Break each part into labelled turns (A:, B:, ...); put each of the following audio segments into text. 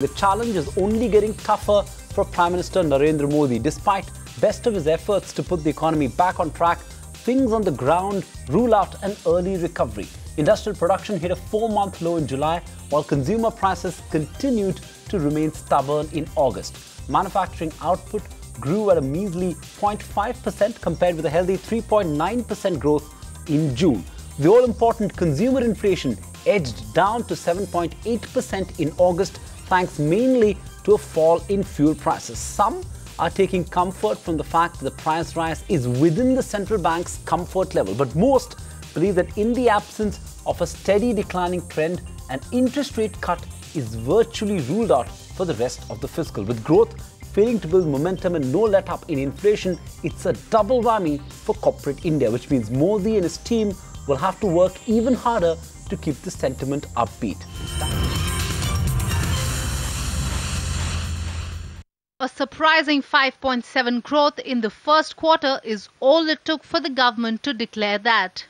A: The challenge is only getting tougher for Prime Minister Narendra Modi. Despite best of his efforts to put the economy back on track, things on the ground rule out an early recovery. Industrial production hit a 4-month low in July, while consumer prices continued to remain stubborn in August. Manufacturing output grew at a measly 0.5% compared with a healthy 3.9% growth in June. The all-important consumer inflation edged down to 7.8% in August, thanks mainly to a fall in fuel prices. Some are taking comfort from the fact that the price rise is within the central bank's comfort level, but most believe that in the absence of a steady declining trend, an interest rate cut is virtually ruled out for the rest of the fiscal. With growth failing to build momentum and no let-up in inflation, it's a double whammy for corporate India, which means Modi and his team will have to work even harder to keep the sentiment upbeat.
B: A surprising 5.7% growth in the first quarter is all it took for the government to declare that.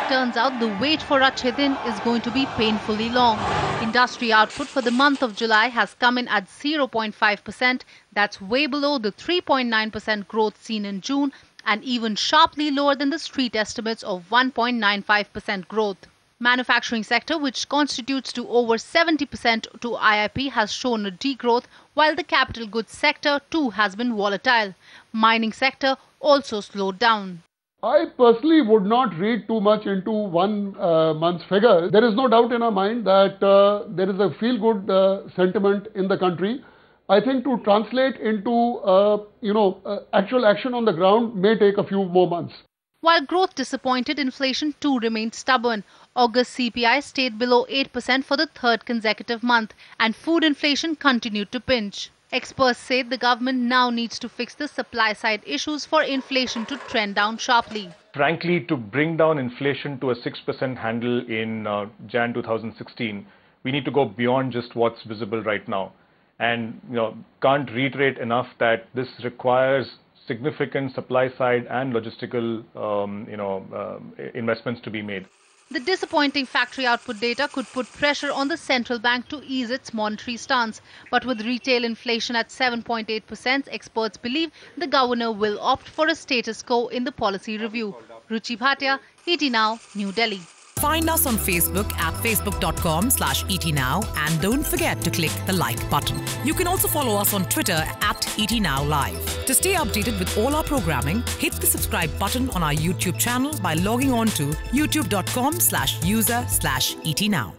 B: Turns out the wait for Achhe Din is going to be painfully long. Industry output for the month of July has come in at 0.5%. That's way below the 3.9% growth seen in June and even sharply lower than the street estimates of 1.95% growth. Manufacturing sector, which constitutes to over 70% to IIP, has shown a degrowth, while the capital goods sector too has been volatile. Mining sector also slowed down.
C: I personally would not read too much into 1 month's figure. There is no doubt in our mind that there is a feel-good sentiment in the country. I think to translate into actual action on the ground may take a few more months.
B: While growth disappointed, inflation too remained stubborn. August CPI stayed below 8% for the third consecutive month, and food inflation continued to pinch. Experts say the government now needs to fix the supply-side issues for inflation to trend down sharply.
D: Frankly, to bring down inflation to a 6% handle in Jan 2016, we need to go beyond just what's visible right now. And can't reiterate enough that this requires significant supply side and logistical investments to be made.
B: The disappointing factory output data could put pressure on the central bank to ease its monetary stance. But with retail inflation at 7.8%, experts believe the governor will opt for a status quo in the policy review. Ruchi Bhatia, ET Now, New Delhi.
E: Find us on Facebook at facebook.com/ETNow and don't forget to click the like button. You can also follow us on Twitter at ETNowLive. To stay updated with all our programming, hit the subscribe button on our YouTube channel by logging on to youtube.com/user/ETNow.